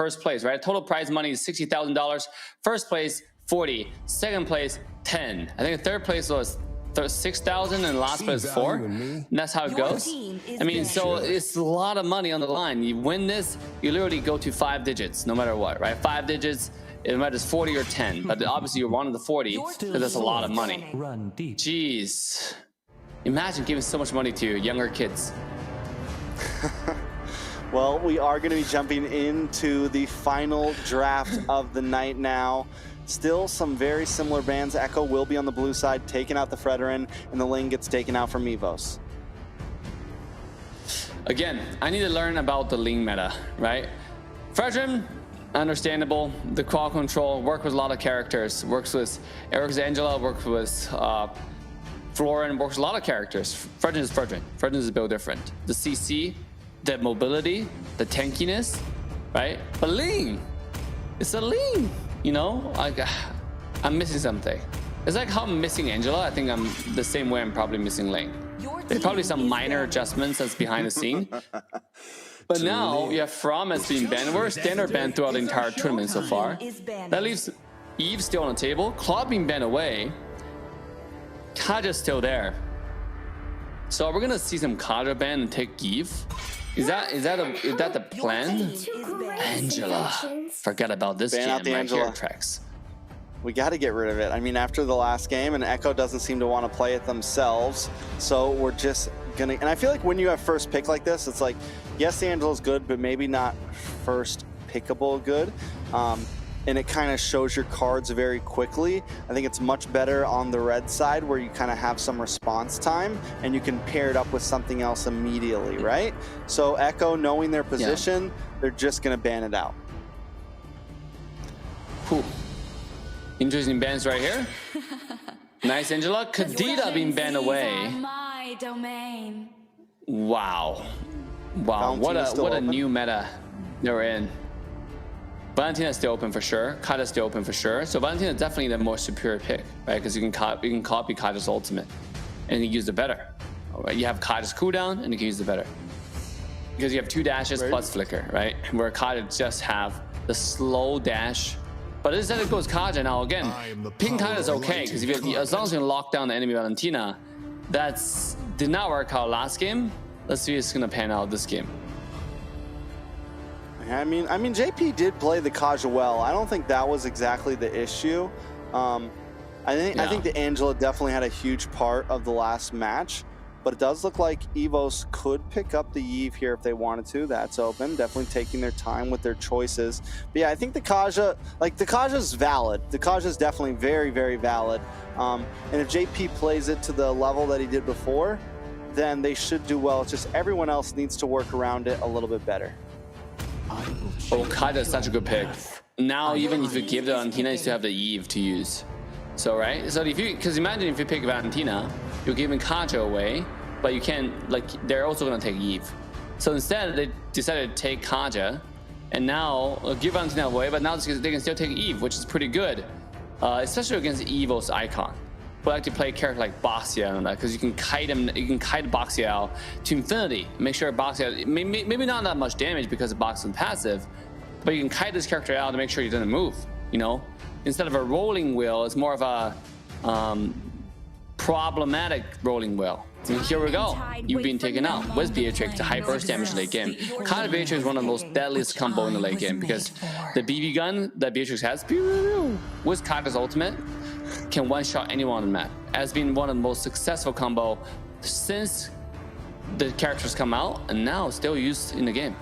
first place, right? Total prize money is $60,000. First place, 40. Second place, 10. I think third place was 6,000 and last place 4. And that's how it goes. I mean, so it's a lot of money on the line. You win this, you literally go to 5 digits, no matter what, right? 5 digits, it matters 40 or 10. But obviously you're one of the 40, because that's a lot of money. Jeez. Imagine giving so much money to younger kids. Well, we are going to be jumping into the final draft of the night now. Still some very similar bans. Echo will be on the blue side, taking out the Fredrin, and the Ling gets taken out from Evos. Again, I need to learn about the Ling meta, right? Fredrin, understandable. The qual control, work with a lot of characters. Works with Eric's Angela, works with Florin, works with a lot of characters. Fredrin is Fredrin. Fredrin is a bit different. The CC, the mobility, the tankiness, right? But Ling, it's a Ling, you know? I'm missing something. It's like how I'm missing Angela. I think I'm the same way I'm probably missing Ling. There's probably some minor adjustments that's behind the scene. But now you have From as being banned. We're standard banned throughout the entire tournament so far. That leaves Eve still on the table. Claude being banned away. Kaja's still there. So we're gonna see some Kaja ban and take Eve. Is that the plan? Angela. Forget about this ban jam right here, Trex. We got to get rid of it. I mean, after the last game, and Echo doesn't seem to want to play it themselves. So we're just gonna, and I feel like when you have first pick like this, it's like, yes, the Angela's good, but maybe not first pickable good. And it kind of shows your cards very quickly. I think it's much better on the red side where you kind of have some response time and you can pair it up with something else immediately, right? So Echo, knowing their position, they're just going to ban it out. Whew. Interesting bans right here. Nice, Angela. Kadita being banned away. My domain. Wow. Wow, what a new meta they're in. Valentina's still open for sure. Kaja's still open for sure. So Valentina is definitely the more superior pick, right? Because you can copy Kaja's ultimate and you use it better. Right? You have Kaja's cooldown and you can use it better. Because you have 2 dashes plus flicker, right? Where Kaja just have the slow dash. But instead it goes Kaja now again. Ping Kaja is okay because as long as you can lock down the enemy Valentina, did not work out last game. Let's see if it's gonna pan out this game. I mean, JP did play the Kaja well. I don't think that was exactly the issue. I think the Angela definitely had a huge part of the last match, but it does look like Evos could pick up the Eve here if they wanted to. That's open. Definitely taking their time with their choices. But yeah, I think the Kaja, the Kaja's valid. The Kaja's definitely very, very valid. And if JP plays it to the level that he did before, then they should do well. It's just everyone else needs to work around it a little bit better. Oh, Kaja is such a good pick. Now, even if you give the Valentina, you still have the Eve to use. So, right? So, because imagine if you pick Valentina, you're giving Kaja away, but you can't, they're also going to take Eve. So, instead, they decided to take Kaja, and now give Valentina away, but now they can still take Eve, which is pretty good, especially against Evo's icon. We like to play a character like Baxia and that because you can kite him. You can kite Baxia out to infinity. Make sure Baxia maybe not that much damage because of Baxia's passive, but you can kite this character out to make sure he doesn't move. You know, instead of a rolling wheel, it's more of a problematic rolling wheel. And here we go. You've been taken out with Beatrix, the high burst damage late game. Kind of Beatrix is one of the most deadliest combo in the late game because the BB gun that Beatrix has with Kaja's ultimate can one-shot anyone on the map. Has been one of the most successful combo since the characters come out, and now still used in the game.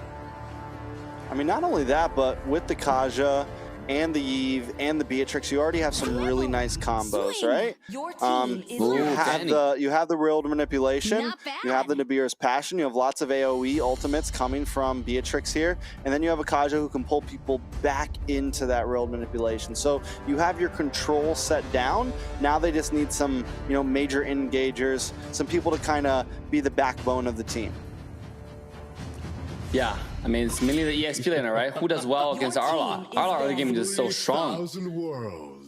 I mean, not only that, but with the Kaja and the Eve and the Beatrix, you already have some really nice combos, right? You have the World Manipulation, you have the Nibira's Passion, you have lots of AoE ultimates coming from Beatrix here, and then you have a Kaja who can pull people back into that World Manipulation. So you have your control set down. Now they just need some, major engagers, some people to kind of be the backbone of the team. Yeah, I mean, it's mainly the EXP laner, right? Who does well against Arla? Arla early game is so strong.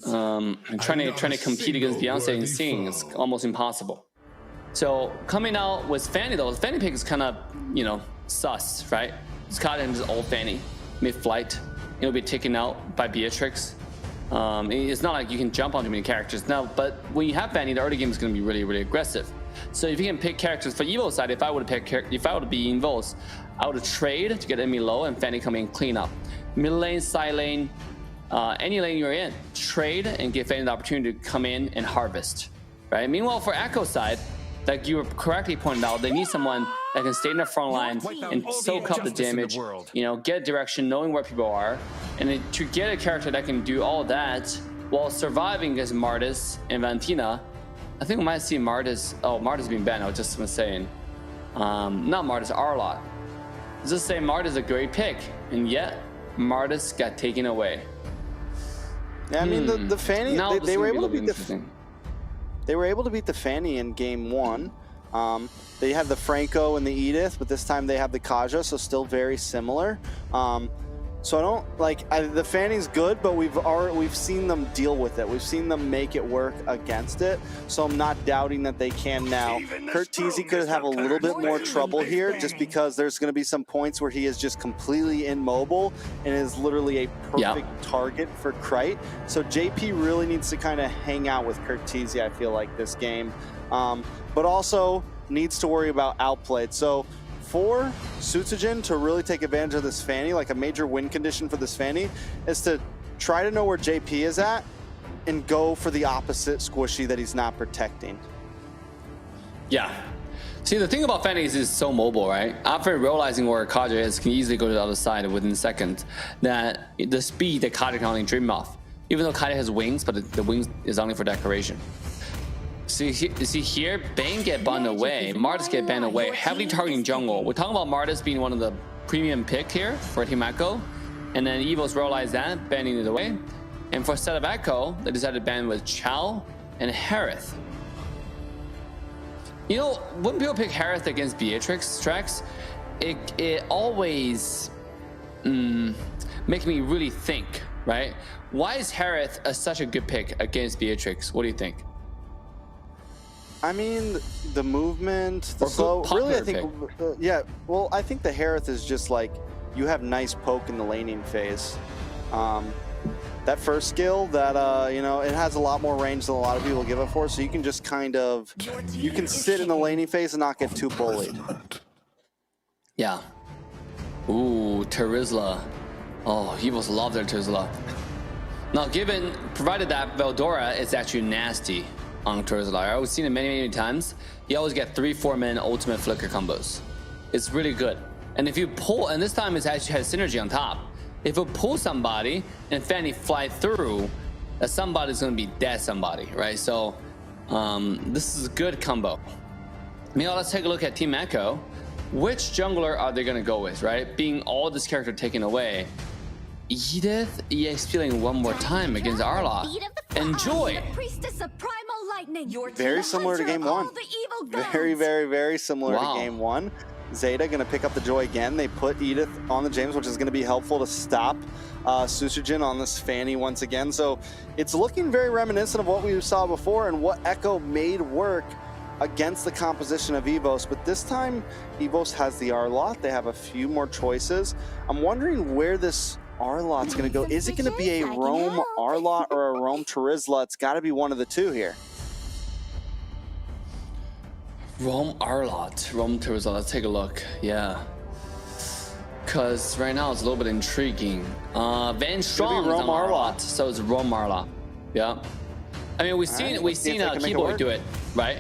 And trying to compete against Beyonce and Sing is almost impossible. So coming out with Fanny though, Fanny pick is kind of, sus, right? It's caught in his old Fanny, mid-flight. it'll be taken out by Beatrix. It's not like you can jump on too many characters now, but when you have Fanny, the early game is going to be really, really aggressive. So if you can pick characters for Evo side, if I would be Evos, I would trade to get enemy low and Fanny come in clean up. Mid lane, side lane, any lane you're in, trade and give Fanny the opportunity to come in and harvest. Right. Meanwhile, for Echo side, like you correctly pointed out, they need someone that can stay in the front line and soak up the damage, you know, get direction, knowing where people are, and to get a character that can do all that while surviving against Martis and Valentina. I think we might see Martis. Oh, Martis being banned. I was just saying, not Martis, Arlott. Just say Martis is a great pick, and yet Martis got taken away. Yeah, I mean the Fanny, they were able to beat they were able to beat the Fanny in game 1. They had the Franco and the Edith, but this time they have the Kaja, so still very similar. So I don't like the Fanny's good, but we've seen them deal with it. We've seen them make it work against it. So I'm not doubting that they can now. Kurt Teasy could have a little bit more trouble here, just because there's going to be some points where he is just completely immobile and is literally a perfect target for Krite. So JP really needs to kind of hang out with Kurt Teasy, I feel like, this game, but also needs to worry about outplayed. So for Sutsujin to really take advantage of this Fanny, like a major win condition for this Fanny, is to try to know where JP is at and go for the opposite squishy that he's not protecting. Yeah. See, the thing about Fanny is it's so mobile, right? After realizing where Kaja is, can easily go to the other side within seconds. That the speed that Kaja can only dream of. Even though Kaja has wings, but the wings is only for decoration. See here, Bane get banned away, Martis get banned away, heavily targeting jungle. We're talking about Martis being one of the premium pick here for Team Echo, and then Evos realized that, banning it away. And for set of Echo, they decided to ban with Chow and Harith. You know, when people pick Harith against Beatrix tracks, it always makes me really think, right? Why is Harith such a good pick against Beatrix? What do you think? I mean, the movement, the slow, really, I think, yeah, well, I think the Harith is just like, you have nice poke in the laning phase. That first skill, that, you know, it has a lot more range than a lot of people give it for, so you can just kind of, you can sit in the laning phase and not get too bullied. Yeah. Ooh, Terizla. Oh, Evos love their Terizla. Now, provided that Veldora is actually nasty on Terizla. I've seen it many times. You always get 3-4 man ultimate flicker combos. It's really good. And if you pull, and this time it actually has synergy on top. If you pull somebody and Fanny fly through, somebody's gonna be dead somebody, right? So this is a good combo. Now let's take a look at Team Echo. Which jungler are they gonna go with, right? Being all this character taken away, Edith feeling one more time against Arlott. Enjoy. Very similar to game 1. Very similar to game 1. Zeta gonna pick up the Joy again. They put Edith on the James, which is gonna be helpful to stop Sutsujin on this Fanny once again. So it's looking very reminiscent of what we saw before and what Echo made work against the composition of Evos, but this time Evos has the Arlott. They have a few more choices. I'm wondering where this Arlott's gonna go. Is it gonna be a roam Arlott or a roam Terizla? It's gotta be one of the two here. Roam Arlott, roam Terizla. Let's take a look. Yeah. Because right now it's a little bit intriguing. Van Strong is on Arlott, so it's roam Arlott. Yeah. I mean, we've seen Keyboy do it, right?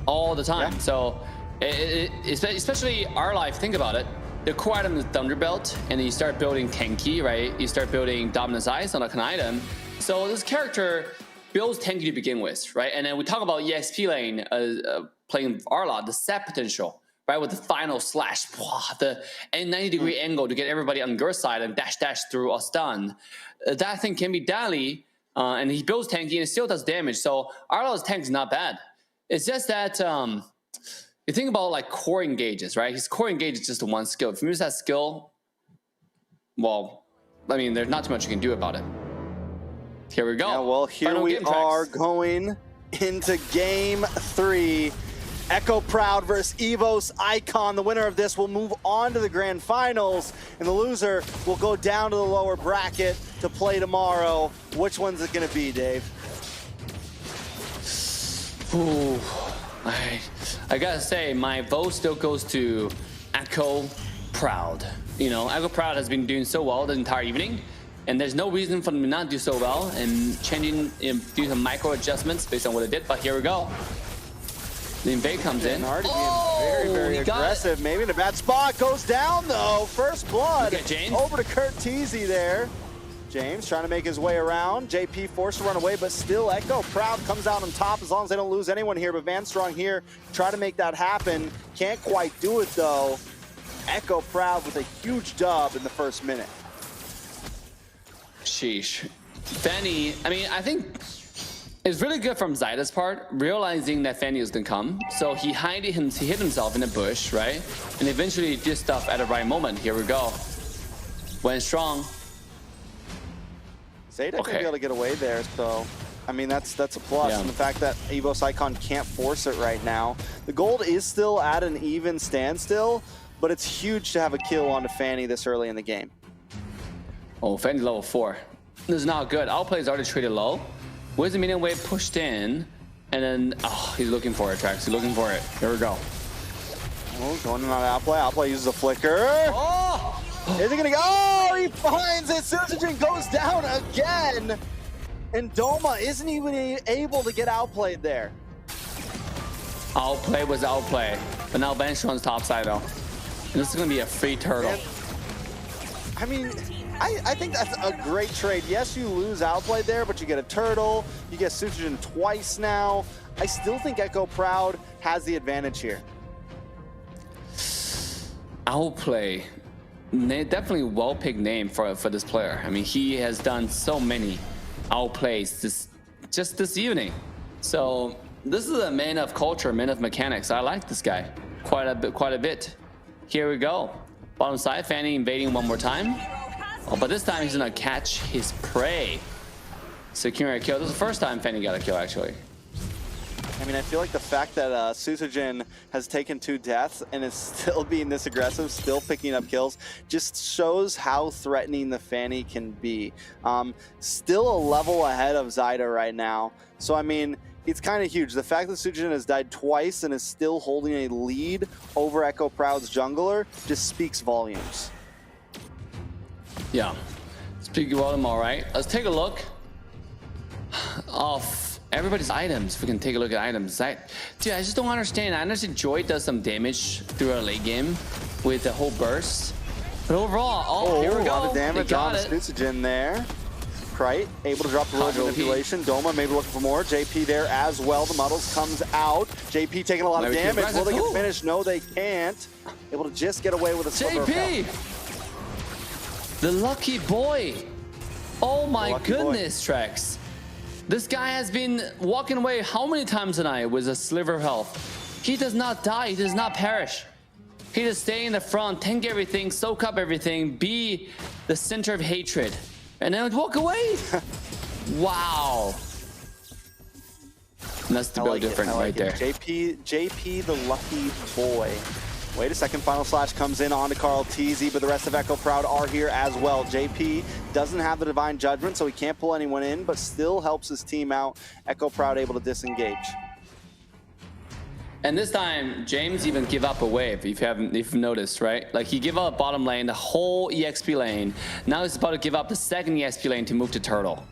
All the time. Yeah. So, especially Arlott, think about it. The core item is Thunderbelt, and then you start building Tenki, right? You start building Dominance Ice on an item. So this character builds Tenki to begin with, right? And then we talk about EXP lane playing Arlott, the set potential, right? With the final slash, the 90-degree angle to get everybody on your side and dash through a stun. That thing can be deadly, and he builds Tenki and it still does damage. So Arlott's tank is not bad. It's just that you think about like core engages, right? His core engage is just one skill. If you use that skill, well, I mean, there's not too much you can do about it. Here we go. Yeah, well, here we are going into game 3. Echo Proud versus Evos Icon. The winner of this will move on to the grand finals, and the loser will go down to the lower bracket to play tomorrow. Which one's it gonna be, Dave? Ooh, I gotta say, my vote still goes to Echo Proud. You know, Echo Proud has been doing so well the entire evening, and there's no reason for them to not do so well and changing, do some micro adjustments based on what it did. But here we go. The invade comes in. Already being very aggressive. Maybe in a bad spot. Goes down though. First blood. Okay, James. Over to Kurt Teasy there. James trying to make his way around. JP forced to run away, but still Echo Proud comes out on top as long as they don't lose anyone here. But Van Strong here try to make that happen. Can't quite do it though. Echo Proud with a huge dub in the first minute. Sheesh. Fanny, I mean, I think it's really good from Zyda's part, realizing that Fanny was gonna come. So he hid himself in a bush, right? And eventually did stuff at the right moment. Here we go. Went strong. Zayda can be able to get away there, so I mean that's a plus. Yeah. And the fact that Evos Icon can't force it right now. The gold is still at an even standstill, but it's huge to have a kill onto Fanny this early in the game. Oh, Fanny level 4. This is not good. Outplay is already traded low. Where's the medium wave pushed in? And then, oh, he's looking for it, Trax. He's looking for it. Here we go. Oh, going on Outplay. Outplay uses a flicker. Oh! Is he gonna go? Oh, he finds it. Suzuki goes down again. And Doma isn't even able to get outplayed there. Outplay was outplay. But now Van Strong's top side though. And this is gonna be a free turtle. And, I mean, I think that's a great trade. Yes, you lose outplay there, but you get a turtle. You get Sutrogen twice now. I still think Echo Proud has the advantage here. Outplay. Definitely well-picked name for this player. I mean, he has done so many outplays just this evening. So this is a man of culture, man of mechanics. I like this guy quite a bit. Here we go. Bottom side, Fanny invading one more time. Oh, but this time he's gonna catch his prey. Securing a kill. This is the first time Fanny got a kill, actually. I mean, I feel like the fact that Suzuki has taken 2 deaths and is still being this aggressive, still picking up kills, just shows how threatening the Fanny can be. Still a level ahead of Zyda right now. So, I mean, it's kind of huge. The fact that Suzuki has died twice and is still holding a lead over Echo Proud's jungler just speaks volumes. Yeah. Speaking volume, all right. Let's take a look of everybody's items. If we can take a look at items. Dude, I just don't understand. I understand Joy does some damage through our late game with the whole burst. But overall, here we go. A lot of damage on Suzuki there. Krite able to drop the road manipulation. Doma maybe looking for more. JP there as well. The Muddles comes out. JP taking a lot of damage. Will they get finished? No, they can't. Able to just get away with a sliver of health. The lucky boy. Oh my goodness, Trex. This guy has been walking away how many times tonight with a sliver of health? He does not die. He does not perish. He just stay in the front, tank everything, soak up everything, be the center of hatred, and then walk away. Wow. And that's the build difference right there. JP the lucky boy. Wait a second, Final Slash comes in onto Carl Teasy, but the rest of Echo Proud are here as well. JP doesn't have the Divine Judgment, so he can't pull anyone in, but still helps his team out. Echo Proud able to disengage. And this time, James even give up a wave, if you've noticed, right? Like, he gave up bottom lane, the whole EXP lane. Now he's about to give up the second EXP lane to move to Turtle.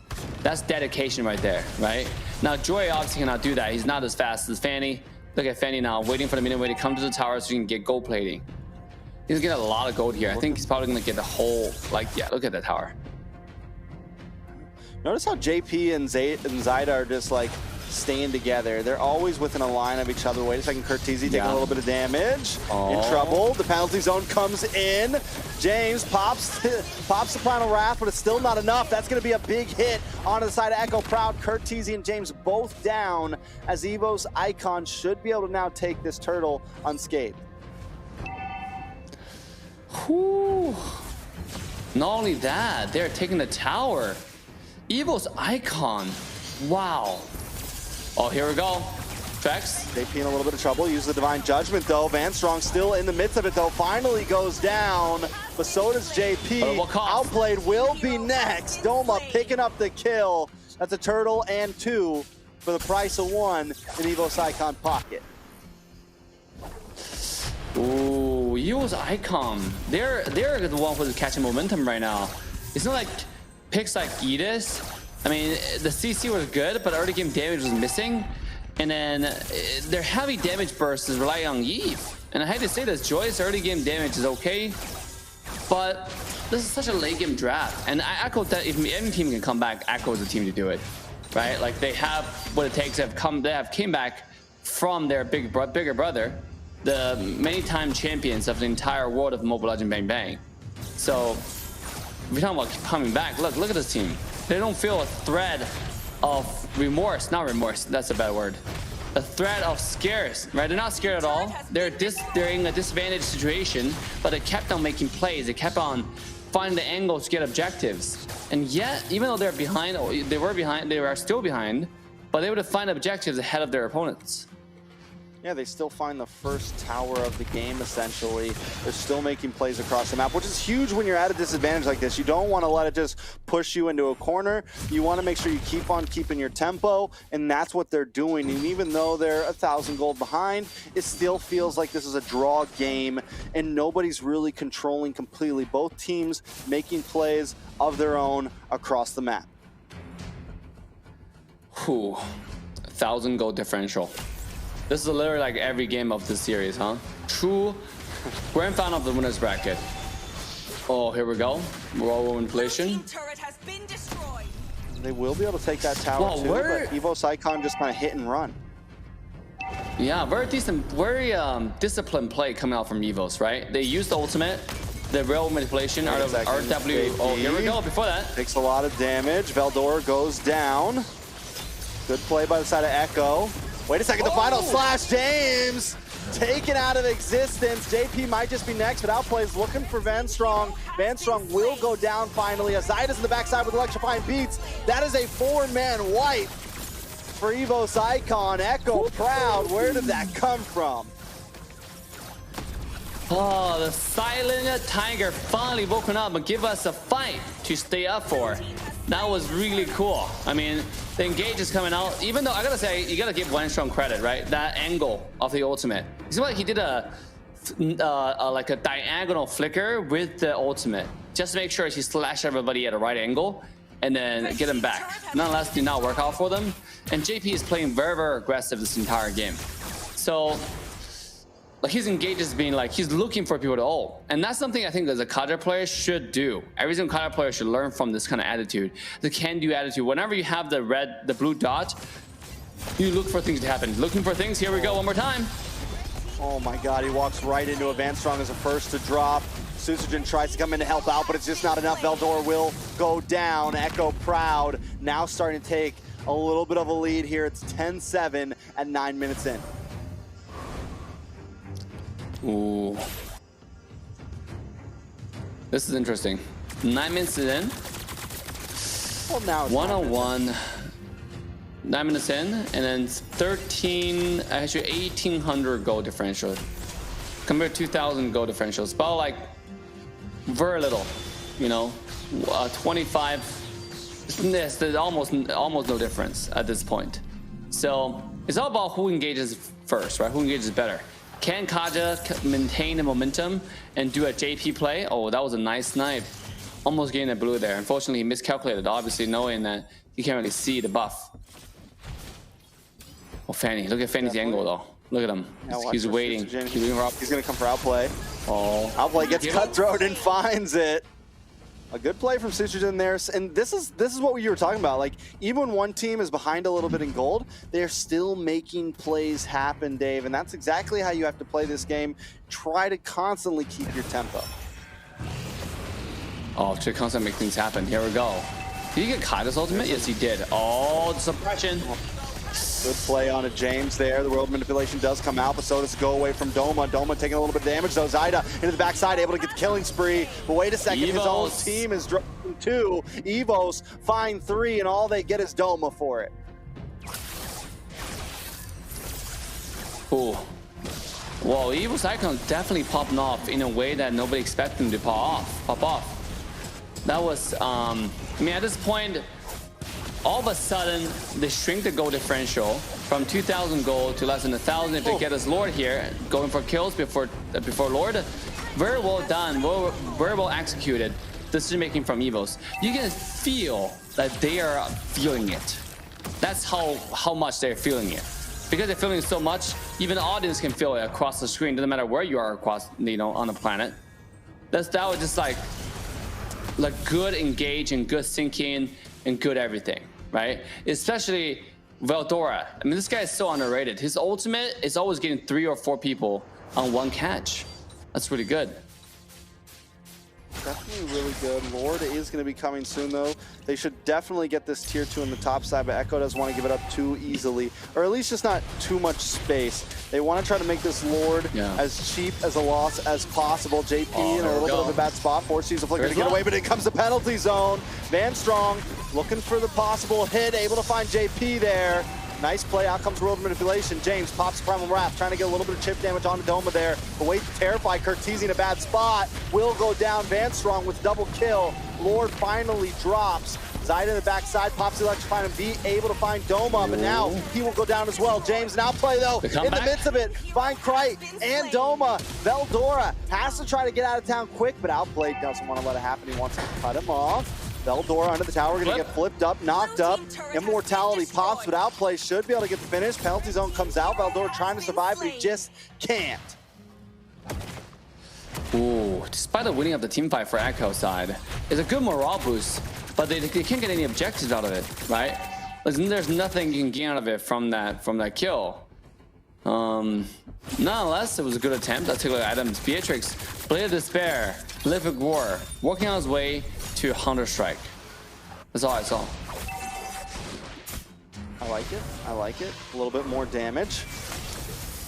That's dedication right there, right? Now, Joy obviously cannot do that. He's not as fast as Fanny. Look at Fanny now, waiting for the minute way to come to the tower so he can get gold plating. He's gonna get a lot of gold here. I think he's probably gonna get the whole, like, yeah, look at that tower. Notice how JP and Zyda are just like staying together. They're always within a line of each other. Wait a second, Curtizi taking a little bit of damage. In trouble. The penalty zone comes in. James pops the final wrath, but it's still not enough. That's going to be a big hit onto the side of Echo Proud. Curtizi and James both down, as Evos Icon should be able to now take this turtle unscathed. Whew. Not only that, they're taking the tower. Evos Icon. Wow. Oh, here we go. Vex. JP in a little bit of trouble. Use the Divine Judgment, though. Vanstrong still in the midst of it, though. Finally goes down, but so does JP. Outplayed will be next. Doma picking up the kill. That's a turtle and 2 for the price of 1 in Evos Icon pocket. Ooh, Evos Icon. They're the one who's catching momentum right now. It's not like picks like Edis. I mean, the CC was good, but early game damage was missing. And then their heavy damage burst is relying on Eve. And I hate to say this, Joy's early game damage is okay, but this is such a late game draft. And I echo that if any team can come back, Echo is the team to do it, right? Like they have what it takes. They have came back from their bigger brother, the many-time champions of the entire world of Mobile Legends Bang Bang. So if we're talking about coming back, look at this team. They don't feel a thread of remorse, not remorse, that's a bad word. A threat of scares, right? They're not scared at all. They're in a disadvantaged situation, but they kept on making plays. They kept on finding the angles to get objectives. And yet, even though they're behind, they were still behind, but they were able to find objectives ahead of their opponents. Yeah, they still find the first tower of the game, essentially. They're still making plays across the map, which is huge when you're at a disadvantage like this. You don't want to let it just push you into a corner. You want to make sure you keep on keeping your tempo, and that's what they're doing. And even though they're 1,000 gold behind, it still feels like this is a draw game, and nobody's really controlling completely. Both teams making plays of their own across the map. Whew, 1,000 gold differential. This is literally like every game of this series, huh? True grand final of the winners bracket. Oh, here we go. Roll inflation. They will be able to take that tower too, but Evos Icon just kind of hit and run. Yeah, very decent, very disciplined play coming out from Evos, right? They used the ultimate, the real manipulation out of RW. Oh, here we go. Before that, takes a lot of damage. Veldor goes down. Good play by the side of Echo. Wait a second, the final slash, James taken out of existence. JP might just be next, but Outplay's looking for Vanstrong. Vanstrong will go down finally. Azida's in the backside with electrifying beats. That is a 4-man wipe for Evos Icon. Echo proud, where did that come from? Oh, the silent tiger finally woken up and give us a fight to stay up for. That was really cool. I mean, the engage is coming out. Even though I gotta say, you gotta give Vanstrong credit, right? That angle of the ultimate. You see what he did like a diagonal flicker with the ultimate, just to make sure he slashed everybody at a right angle and then get him back. Nonetheless, did not work out for them. And JP is playing very, very aggressive this entire game. So like his engage is being like, he's looking for people to ult. And that's something I think as a Kaja player should do. Every single Kaja player should learn from this kind of attitude. The can-do attitude. Whenever you have the blue dot, you look for things to happen. Looking for things, here we go one more time. Oh my god, he walks right into a Vanstrong as a first to drop. Susagen tries to come in to help out, but it's just not enough. Veldor will go down. Echo proud, now starting to take a little bit of a lead here. It's 10-7 at 9 minutes in. Ooh. This is interesting. 9 minutes in. Well, now it's 101. 9 minutes in, and then 1,800 gold differential. Compared to 2,000 gold differential. It's about like very little, you know, 25. There's almost no difference at this point. So it's all about who engages first, right? Who engages better. Can Kaja maintain the momentum and do a JP play? Oh, that was a nice snipe. Almost getting a blue there. Unfortunately, he miscalculated, obviously knowing that you can't really see the buff. Oh, Fanny. Look at Fanny's angle, though. Look at him. He's waiting. He's going to come for Outplay. Oh. Outplay gets cutthroat and finds it. A good play from Susagen there, and this is what you were talking about. Like, even when one team is behind a little bit in gold, they're still making plays happen, Dave, and that's exactly how you have to play this game. Try to constantly keep your tempo. Oh, to constantly make things happen. Here we go. Did he get Kaida's ultimate? Yes, he did. Oh, the suppression. Good play on a James there. The world manipulation does come out, but so does go away from Doma. Doma taking a little bit of damage, though. Zaida into the backside, able to get the killing spree. But wait a second, his own team is dropping 2. Evos find 3, and all they get is Doma for it. Ooh. Whoa, Evos icon definitely popping off in a way that nobody expected him to pop off. That was, I mean, at this point, all of a sudden, they shrink the gold differential from 2,000 gold to less than 1,000 if they get this Lord here, going for kills before Lord. Very well done, very well executed. Decision making from Evos. You can feel that they are feeling it. That's how much they're feeling it. Because they're feeling it so much, even the audience can feel it across the screen. Doesn't matter where you are across, on the planet. That was just like good engage and good syncing and good everything, right? Especially Veldora. I mean, this guy is so underrated. His ultimate is always getting 3 or 4 people on one catch. That's really good. Definitely really good. Lord is going to be coming soon, though. They should definitely get this tier 2 in the top side, but Echo doesn't want to give it up too easily, or at least just not too much space. They want to try to make this Lord as cheap as a loss as possible. JP in a little bit of a bad spot. Forces a flicker to get away, but it comes to penalty zone. Van Strong looking for the possible hit, able to find JP there. Nice play, out comes World Manipulation. James pops Primal Wrath, trying to get a little bit of chip damage on Doma there. But wait, Terrify, Curtizi in a bad spot. Will go down, Van Strong with double kill. Lord finally drops. Zaida in the backside, pops the Electrify and be able to find Doma, but now he will go down as well. James now play though, in the midst of it, find Krite and Doma. Veldora has to try to get out of town quick, but Outplayed doesn't want to let it happen. He wants to cut him off. Veldora under the tower, gonna get flipped up, knocked up. Immortality pops, but Outplay should be able to get the finish. Penalty zone comes out. Veldora trying to survive, but he just can't. Ooh, despite the winning of the team fight for Echo side, it's a good morale boost, but they can't get any objectives out of it, right? Listen, there's nothing you can gain out of it from that kill. Nonetheless, it was a good attempt. I'll take a look at items. Beatrix, Blade of Despair, Livid War, working on his way to Hunter Strike. That's all I saw. I like it. I like it. A little bit more damage.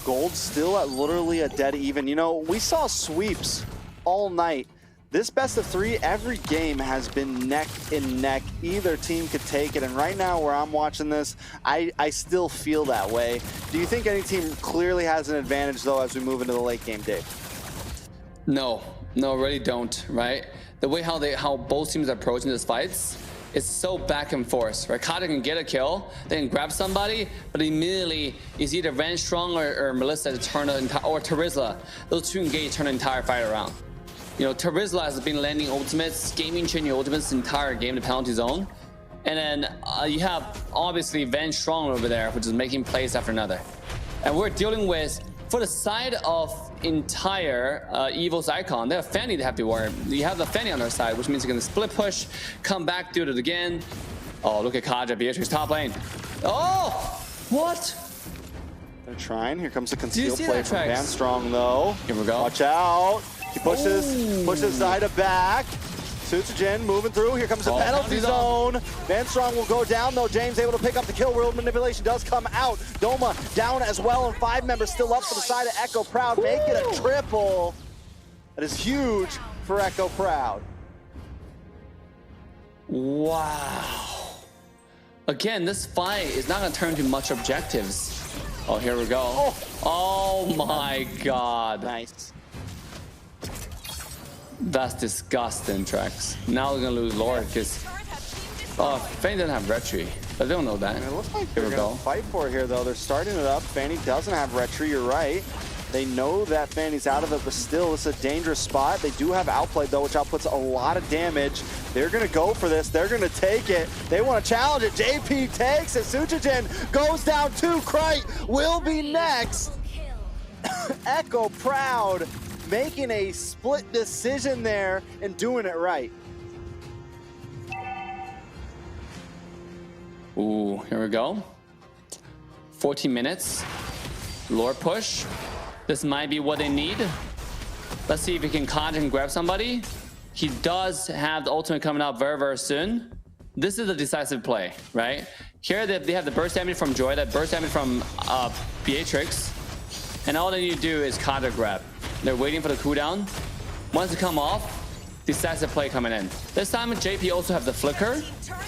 Gold still at literally a dead even. You know, we saw sweeps all night. This best of 3, every game has been neck and neck. Either team could take it, and right now where I'm watching this, I still feel that way. Do you think any team clearly has an advantage though as we move into the late game, Dave? No, really don't, right? The way how both teams are approaching these fights, it's so back and forth, right? Kata can get a kill, then grab somebody, but immediately it's either Van Strong or Melissa to turn the entire, or Terizla. Those two engage, turn the entire fight around. You know, Terizla has been landing ultimates, game-changing ultimates the entire game to penalty zone. And then you have obviously Van Strong over there, which is making plays after another. And we're dealing with, for the side of entire Evos icon, they have Fanny they have to worry. You have the Fanny on their side, which means you're gonna split push, come back, do it again. Oh, look at Kaja, Beatrix top lane. Oh, what? They're trying. Here comes the conceal play from Van Strong though. Here we go. Watch out. He pushes Zaida back. Sutsujin moving through. Here comes the penalty zone. Van Strong will go down though. James able to pick up the kill. World Manipulation does come out. Doma down as well, and 5 members still up for the side of Echo Proud. Make it a triple. That is huge for Echo Proud. Wow. Again, this fight is not going to turn to much objectives. Oh, here we go. Oh my god. Nice. That's disgusting, Trax. Now we're gonna lose Lord because Fanny doesn't have retry, but they don't know that. It looks like they're gonna fight for it here though. They're starting it up. Fanny doesn't have retry, you're right. They know that Fanny's out of it, but still it's a dangerous spot. They do have Outplayed though, which outputs a lot of damage. They're gonna go for this. They're gonna take it. They want to challenge it. JP takes it. Suchijin goes down too. Krite will be next. Echo Proud making a split decision there and doing it right. Ooh, here we go. 14 minutes. Lord push. This might be what they need. Let's see if he can conjure and grab somebody. He does have the ultimate coming out very, very soon. This is a decisive play, right? Here they have the burst damage from Joy, that burst damage from Beatrix. And all they need to do is conjure grab. They're waiting for the cooldown. Once it come off, decisive play coming in. This time JP also have the flicker.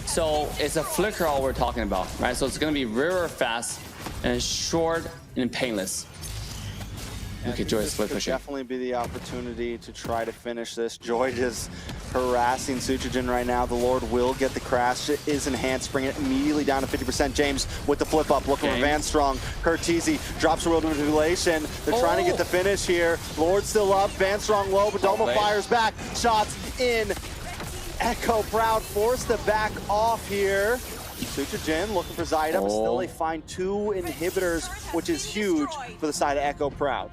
So it's a flicker all we're talking about, right? So it's gonna be very fast. and short and painless. Okay, Joy's split pushing. Definitely be the opportunity to try to finish this. Joy just harassing Suchijin right now. The Lord will get the crash. It is enhanced, bringing it immediately down to 50%. James with the flip up, looking for Van Strong. Curtizi drops a world manipulation. They're trying to get the finish here. Lord still up, Van Strong low, but Doma fires back. Shots in. Echo Proud forced to back off here. Suchijin looking for Zaida, but still they find 2 inhibitors, which is huge for the side of Echo Proud.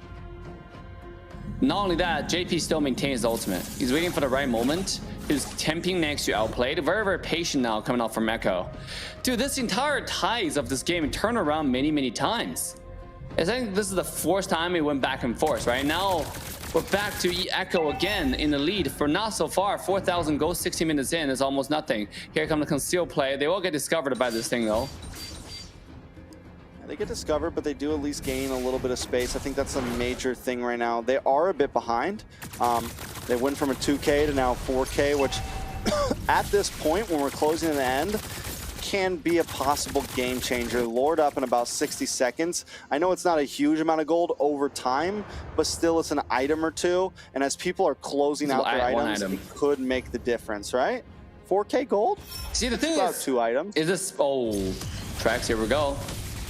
Not only that, JP still maintains the ultimate. He's waiting for the right moment. He's temping next to outplayed. Very, very patient now coming out from Echo. Dude, this entire ties of this game turned around many, many times. I think this is the 4th time it went back and forth, right? Now we're back to Echo again in the lead for not so far. 4,000 gold, 60 minutes in is almost nothing. Here comes the conceal play. They will get discovered by this thing though. They get discovered, but they do at least gain a little bit of space. I think that's a major thing right now. They are a bit behind. They went from a 2K to now 4K, which at this point, when we're closing the end, can be a possible game changer. Lord up in about 60 seconds. I know it's not a huge amount of gold over time, but still it's an item or 2. And as people are closing out their items, it could make the difference, right? 4K gold? See, the thing is, about 2 items. Is this, tracks, here we go.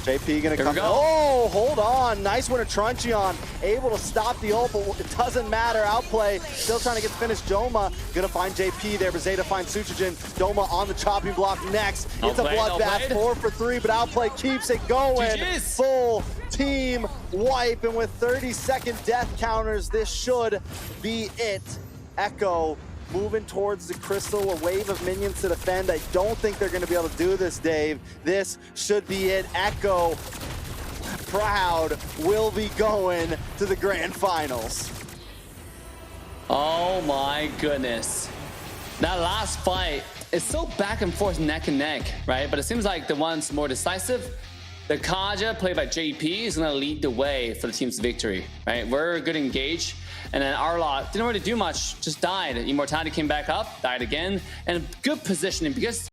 JP gonna come. Oh, hold on. Nice one to Truncheon. Able to stop the ult, but it doesn't matter. Outplay. Still trying to get finished. Doma gonna find JP there, but Zeta finds Suchijin. Doma on the chopping block next. It's a bloodbath. 4 for 3, but Outplay keeps it going. Full team wipe, and with 30-second death counters, this should be it. Echo moving towards the crystal, a wave of minions to defend. I don't think they're going to be able to do this, Dave. This should be it. Echo Proud will be going to the grand finals. Oh my goodness. That last fight is so back and forth, neck and neck, right? But it seems like the one's more decisive. The Kaja, played by JP, is going to lead the way for the team's victory, right? We're good engaged. And then Arlot didn't really do much, just died. Immortality came back up, died again, and good positioning because